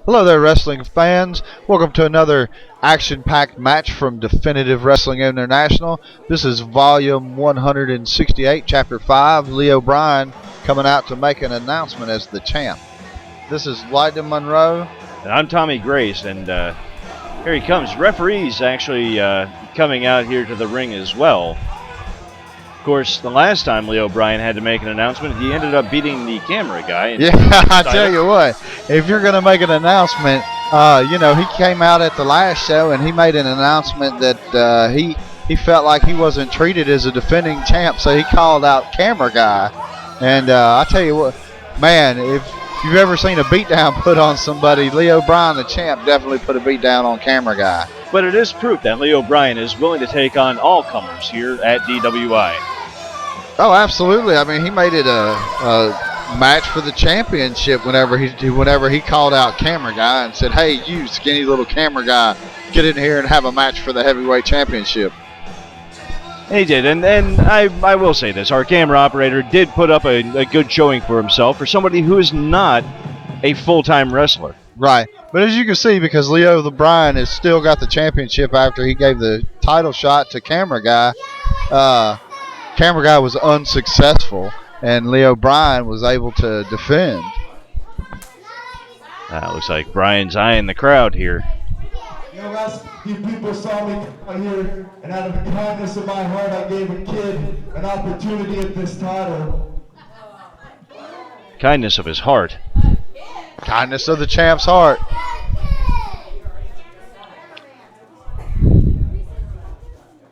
Hello there, wrestling fans. Welcome to another action-packed match from Definitive Wrestling International. This is volume 168, chapter 5. Leo Brien coming out to make an announcement as the champ. This is Lightning Monroe. And I'm Tommy Grace, and here he comes. Referee's actually coming out here to the ring as well. Of course, the last time Leo Brien had to make an announcement, he ended up beating the camera guy. Yeah, I tell you what, if you're going to make an announcement, he came out at the last show and he made an announcement that he felt like he wasn't treated as a defending champ, so he called out camera guy. And I tell you what, man, if you've ever seen a beatdown put on somebody, Leo Brien, the champ, definitely put a beatdown on camera guy. But it is proof that Leo Brien is willing to take on all comers here at DWI. Oh, absolutely. I mean, he made it a match for the championship whenever he called out camera guy and said, "Hey, you skinny little camera guy, get in here and have a match for the heavyweight championship." He did, and I will say this: our camera operator did put up a good showing for himself for somebody who is not a full-time wrestler. Right, but as you can see, because Leo Brien has still got the championship after he gave the title shot to camera guy. Camera guy was unsuccessful, and Leo Brien was able to defend. Looks like Brian's eyeing the crowd here. You know, last few people saw me come here, and out of the kindness of my heart, I gave a kid an opportunity at this title. Kindness of his heart. Kindness of the champ's heart.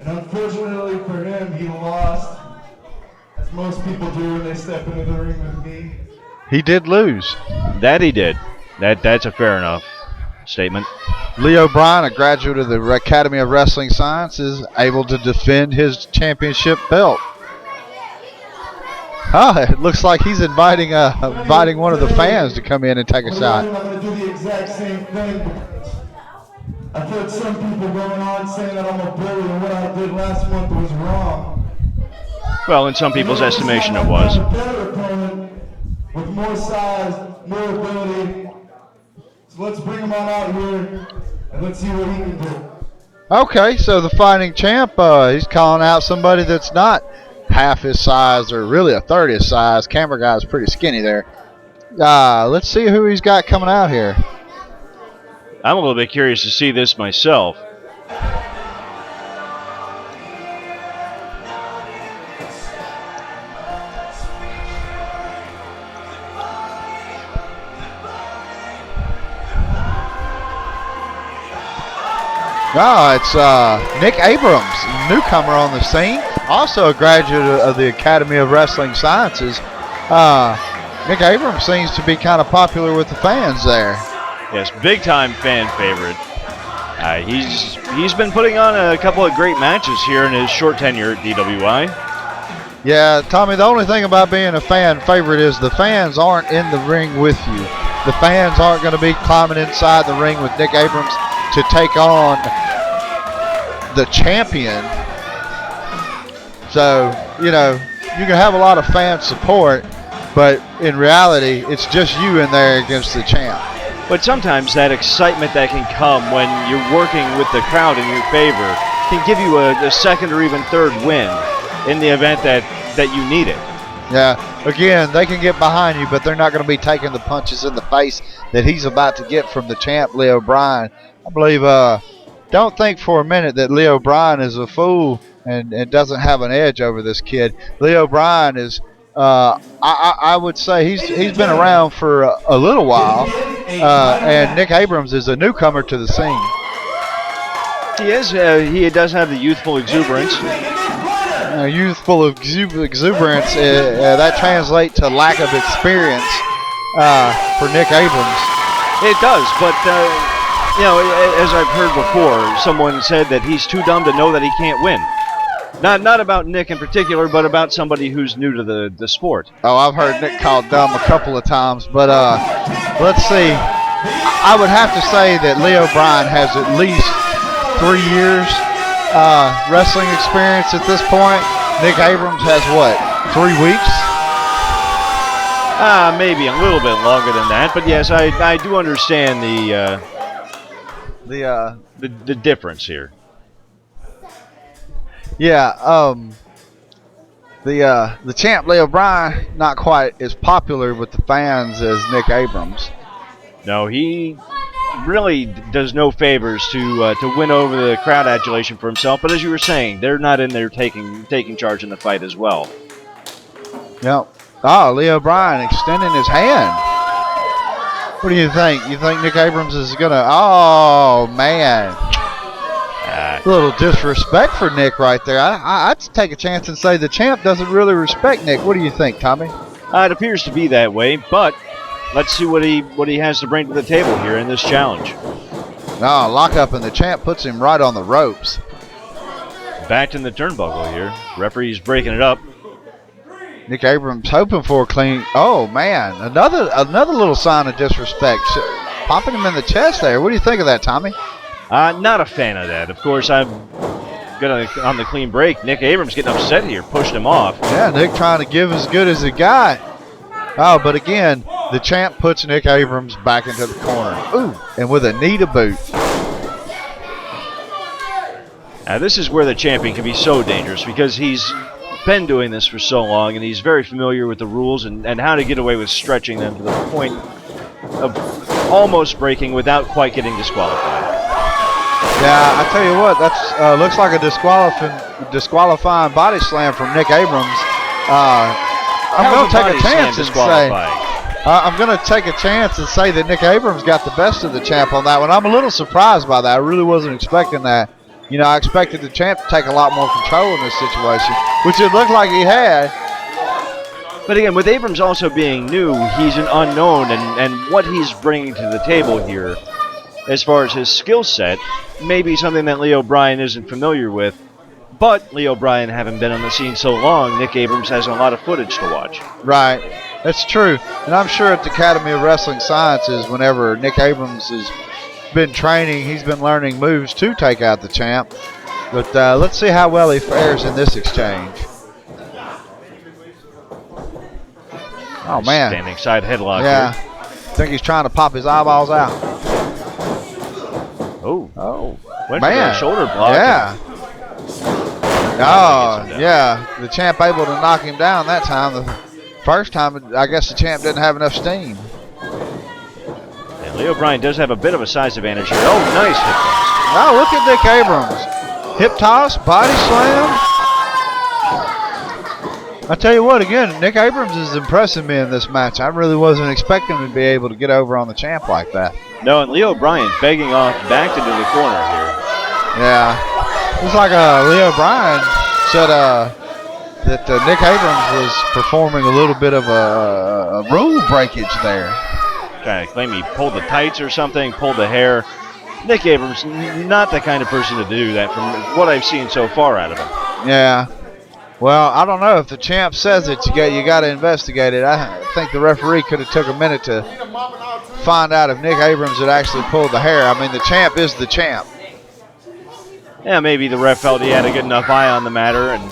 And unfortunately for him, he lost, as most people do when they step into the ring with me. He did lose. That he did. That's a fair enough statement. Leo Brien, a graduate of the Academy of Wrestling Sciences, able to defend his championship belt. It looks like he's inviting one of the fans to come in and take a shot. I'm going to do the exact same thing. I've heard some people going on saying that I'm a bully and what I did last month was wrong. Well, in some people's estimation, it was. A better opponent with more size, more ability. So let's bring him on out here and let's see what he can do. Okay, so the fighting champ, he's calling out somebody that's not half his size or really a third his size. Camera guy's pretty skinny there. Let's see who he's got coming out here. I'm a little bit curious to see this myself. It's Nick Abrams, newcomer on the scene, also a graduate of the Academy of Wrestling Sciences. Nick Abrams seems to be kind of popular with the fans there. Yes, big-time fan favorite. He's been putting on a couple of great matches here in his short tenure at DWI. Yeah, Tommy, the only thing about being a fan favorite is the fans aren't in the ring with you. The fans aren't going to be climbing inside the ring with Nick Abrams to take on the champion. So, you can have a lot of fan support, but in reality, it's just you in there against the champ. But sometimes that excitement that can come when you're working with the crowd in your favor can give you a second or even third win in the event that you need it. Yeah, again, they can get behind you, but they're not going to be taking the punches in the face that he's about to get from the champ, Leo Brien. I believe, don't think for a minute that Leo Brien is a fool and doesn't have an edge over this kid. Leo Brien is, I would say he's been around for a little while, and Nick Abrams is a newcomer to the scene. He is. He does have the youthful exuberance. Youthful exuberance, that translates to lack of experience for Nick Abrams. It does, but as I've heard before, someone said that he's too dumb to know that he can't win. Not about Nick in particular, but about somebody who's new to the sport. Oh, I've heard Nick called dumb a couple of times, but let's see. I would have to say that Leo Brien has at least 3 years wrestling experience at this point. Nick Abrams has what, 3 weeks? Maybe a little bit longer than that, but yes, I do understand the difference here. Yeah, the champ Leo Brien not quite as popular with the fans as Nick Abrams. No, he really does no favors to win over the crowd adulation for himself. But as you were saying, they're not in there taking charge in the fight as well. Yep. Oh, Leo Brien extending his hand. What do you think? You think Nick Abrams is gonna? Oh man. A little disrespect for Nick right there. I'd take a chance and say the champ doesn't really respect Nick. What do you think, Tommy? It appears to be that way, but let's see what he has to bring to the table here in this challenge. Oh, lock up, and the champ puts him right on the ropes. Back in the turnbuckle here. Referee's breaking it up. Nick Abrams hoping for a clean. Oh man, another little sign of disrespect. Popping him in the chest there. What do you think of that, Tommy? Not a fan of that. Of course, I'm good on the clean break. Nick Abrams getting upset here, pushed him off. Yeah, Nick trying to give as good as he got. Oh, but again, the champ puts Nick Abrams back into the corner. Ooh, and with a knee to boot. Now, this is where the champion can be so dangerous because he's been doing this for so long, and he's very familiar with the rules and how to get away with stretching them to the point of almost breaking without quite getting disqualified. Yeah, I tell you what, that's looks like a disqualifying body slam from Nick Abrams. I'm going to take a chance and say I'm going to take a chance and say that Nick Abrams got the best of the champ on that one. I'm a little surprised by that. I really wasn't expecting that. You know, I expected the champ to take a lot more control in this situation, which it looked like he had. But again, with Abrams also being new, he's an unknown, and what he's bringing to the table here, as far as his skill set, may be something that Leo Brien isn't familiar with. But Leo Brien having been on the scene so long, Nick Abrams has a lot of footage to watch. Right, that's true. And I'm sure at the Academy of Wrestling Sciences, whenever Nick Abrams has been training, he's been learning moves to take out the champ. But let's see how well he fares in this exchange. Oh man, standing side headlock. Yeah, here. I think he's trying to pop his eyeballs out. Oh, went for the shoulder block. Yeah. Oh, yeah. The champ able to knock him down that time. The first time, I guess the champ didn't have enough steam. And Leo Brien does have a bit of a size advantage here. Oh, nice hip toss. Oh, look at Nick Abrams. Hip toss, body slam. I tell you what, again, Nick Abrams is impressing me in this match. I really wasn't expecting him to be able to get over on the champ like that. No, and Leo Brien begging off back into the corner here. Yeah. It's like Leo Brien said that Nick Abrams was performing a little bit of a rule breakage there. Trying to claim he pulled the tights or something, pulled the hair. Nick Abrams, not the kind of person to do that from what I've seen so far out of him. Yeah. Well, I don't know. If the champ says it, you got to investigate it. I think the referee could have took a minute to find out if Nick Abrams had actually pulled the hair. I mean, the champ is the champ. Yeah, maybe the ref felt he had a good enough eye on the matter and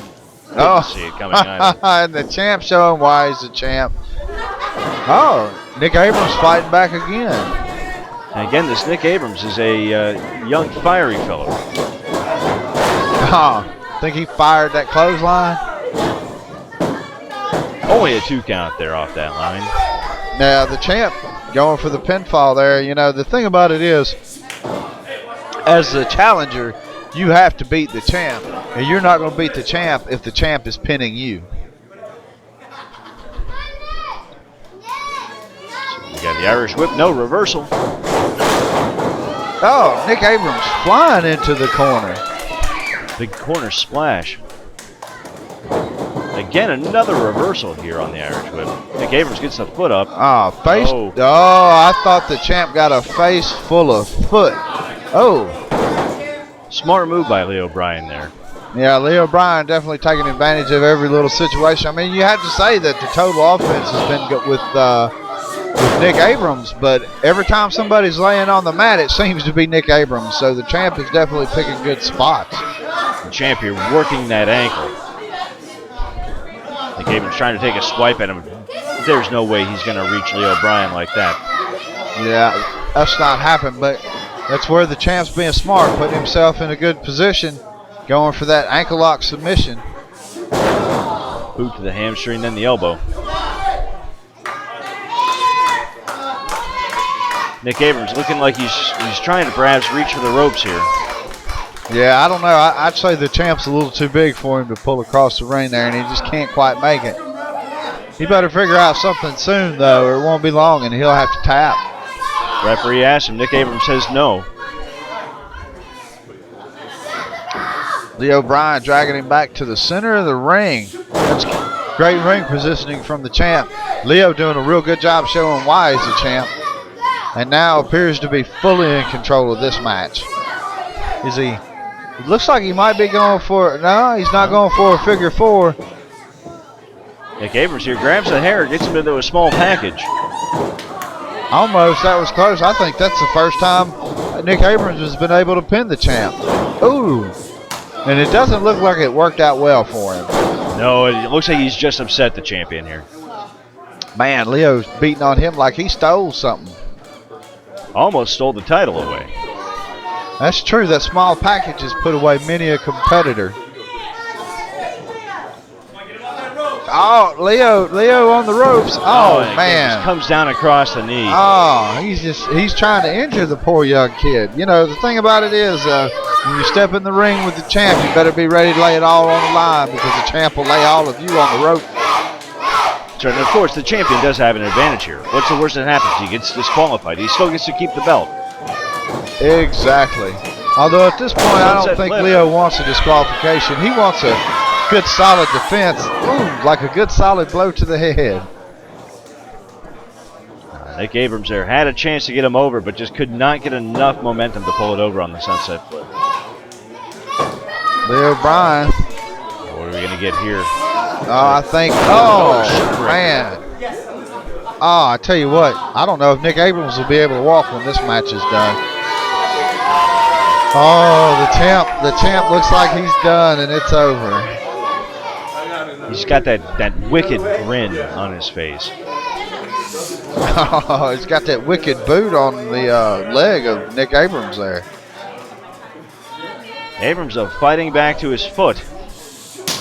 didn't see it coming either. And the champ showing why he's the champ. Oh, Nick Abrams fighting back again. And again, this Nick Abrams is a young, fiery fellow. Oh, think he fired that clothesline? Only a 2 count there off that line. Now, the champ going for the pinfall there. You know, the thing about it is, as the challenger, you have to beat the champ. And you're not going to beat the champ if the champ is pinning you. So we got the Irish whip, no reversal. Oh, Nick Abrams flying into the corner. Big corner splash. Again, another reversal here on the Irish whip. Nick Abrams gets the foot up. Oh, face. Oh, I thought the champ got a face full of foot. Oh. Smart move by Leo Brien there. Yeah, Leo Brien definitely taking advantage of every little situation. I mean, you have to say that the total offense has been good with Nick Abrams, but every time somebody's laying on the mat, it seems to be Nick Abrams. So the champ is definitely picking good spots. The champ here working that ankle. Nick Abrams trying to take a swipe at him. there's no way he's going to reach Leo Brien like that. Yeah, that's not happened, but that's where the champ's being smart, putting himself in a good position, going for that ankle lock submission. Boot to the hamstring, then the elbow. Nick Abrams looking like he's trying to perhaps reach for the ropes here. Yeah, I don't know. I'd say the champ's a little too big for him to pull across the ring there, and he just can't quite make it. He better figure out something soon, though, or it won't be long, and he'll have to tap. Referee asks him. Nick Abrams says no. Leo Brien dragging him back to the center of the ring. That's great ring positioning from the champ. Leo doing a real good job showing why he's the champ, and now appears to be fully in control of this match. Is he? It looks like he might be going for. No, he's not going for a figure four. Nick Abrams here grabs the hair, gets him into a small package. Almost, that was close. I think that's the first time Nick Abrams has been able to pin the champ. Ooh, and it doesn't look like it worked out well for him. No, it looks like he's just upset the champion here. Man, Leo's beating on him like he stole something. Almost stole the title away. That's true. That small package has put away many a competitor. Oh, Leo on the ropes. Oh, man. Just comes down across the knee. Oh, he's trying to injure the poor young kid. You know, the thing about it is, when you step in the ring with the champ, you better be ready to lay it all on the line, because the champ will lay all of you on the rope. So, and of course, the champion does have an advantage here. What's the worst that happens? He gets disqualified. He still gets to keep the belt. Exactly. Although at this point, I don't think Leo wants a disqualification. He wants a good solid defense. Ooh, like a good solid blow to the head. Nick Abrams there had a chance to get him over, but just could not get enough momentum to pull it over on the sunset. Leo Brien. What are we going to get here? I think, man. Oh, I tell you what, I don't know if Nick Abrams will be able to walk when this match is done. Oh, the champ looks like he's done, and it's over. He's got that wicked grin on his face. Oh, he's got that wicked boot on the leg of Nick Abrams there. Abrams fighting back to his foot.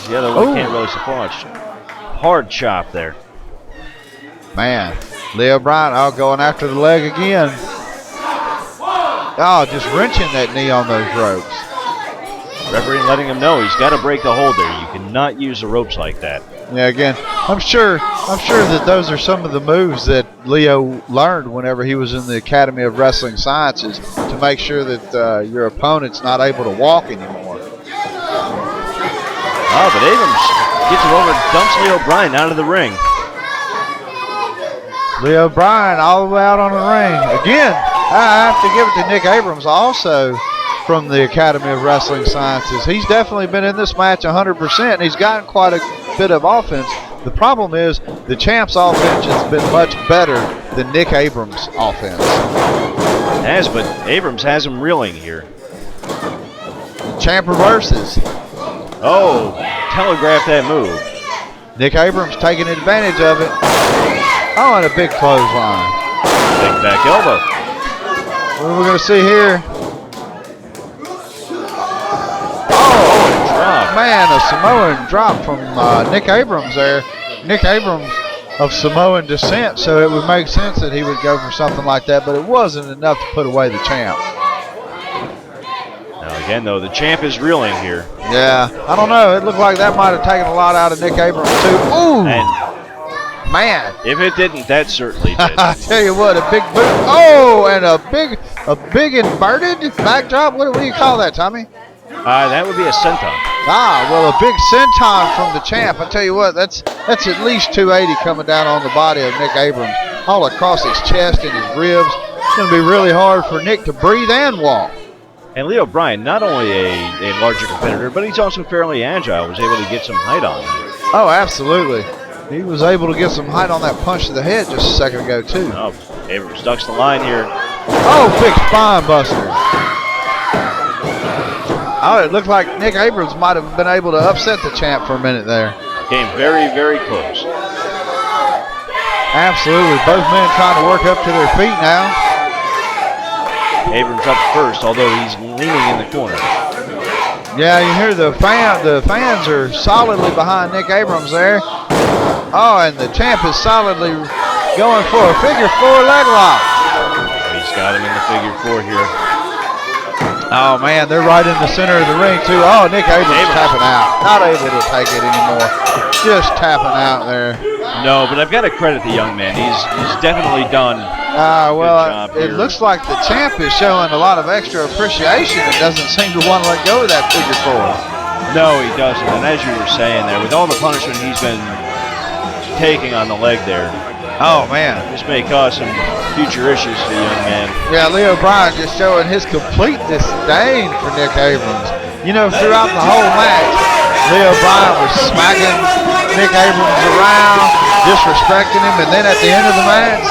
The other one can't really support much. Hard chop there. Man, Leo Brien going after the leg again. Oh, just wrenching that knee on those ropes. Referee letting him know he's got to break the hold there. You cannot use the ropes like that. Yeah, again, I'm sure that those are some of the moves that Leo learned whenever he was in the Academy of Wrestling Sciences, to make sure that your opponent's not able to walk anymore. Oh, but Abrams gets him over and dumps Leo Brien out of the ring. Leo Brien all the way out on the ring. Again, I have to give it to Nick Abrams, also from the Academy of Wrestling Sciences. He's definitely been in this match 100%, and he's gotten quite a bit of offense. The problem is the champ's offense has been much better than Nick Abrams' offense. It has, but Abrams has him reeling here. The champ reverses. Oh, telegraph that move. Nick Abrams taking advantage of it. Oh, and a big clothesline. Big back elbow. What are we going to see here? Oh, man, a Samoan drop from Nick Abrams there. Nick Abrams of Samoan descent, so it would make sense that he would go for something like that, but it wasn't enough to put away the champ. Now again, though, the champ is reeling here. Yeah, I don't know. It looked like that might have taken a lot out of Nick Abrams, too. Ooh! And man. If it didn't, that certainly did. I tell you what, a big boot. Oh, and a big inverted backdrop. What do you call that, Tommy? That would be a senton. Ah, well, a big senton from the champ. I tell you what, that's at least 280 coming down on the body of Nick Abrams, all across his chest and his ribs. It's going to be really hard for Nick to breathe and walk. And Leo Brien, not only a larger competitor, but he's also fairly agile, was able to get some height on him. Oh, absolutely. He was able to get some height on that punch to the head just a second ago, too. Oh, Abrams ducks the line here. Oh, big spine buster. Oh, it looked like Nick Abrams might have been able to upset the champ for a minute there. Came very, very close. Absolutely. Both men trying to work up to their feet now. Abrams up first, although he's leaning in the corner. Yeah, you hear the fans are solidly behind Nick Abrams there. Oh, and the champ is solidly going for a figure 4 leg lock. He's got him in the figure 4 here. Oh man, they're right in the center of the ring too. Oh, Nick Abrams tapping out. Not able to take it anymore. Just tapping out there. No, but I've got to credit the young man. He's definitely done well, it looks like the champ is showing a lot of extra appreciation and doesn't seem to want to let go of that figure 4. No, he doesn't. And as you were saying there, with all the punishment he's been taking on the leg there, oh man, this may cause some future issues for the young man. Yeah, Leo Brien just showing his complete disdain for Nick Abrams. You know, throughout the whole match, Leo Brien was smacking Nick Abrams around, disrespecting him, and then at the end of the match,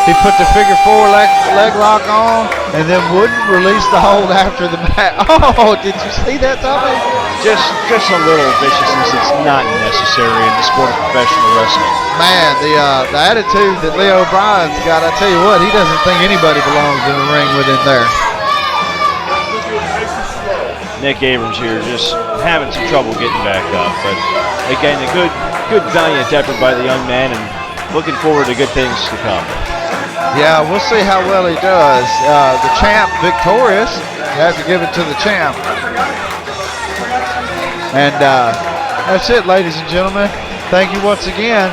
he put the figure 4 leg lock on and then wouldn't release the hold after the match. Oh, did you see that, Tommy? Just a little viciousness. It's not necessary in the sport of professional wrestling. Man, the attitude that Leo Bryan's got, I tell you what, he doesn't think anybody belongs in the ring with him there. Nick Abrams here just having some trouble getting back up, but again, a good valiant effort by the young man, and looking forward to good things to come. Yeah, we'll see how well he does. The champ victorious. You have to give it to the champ. And that's it, ladies and gentlemen. Thank you once again.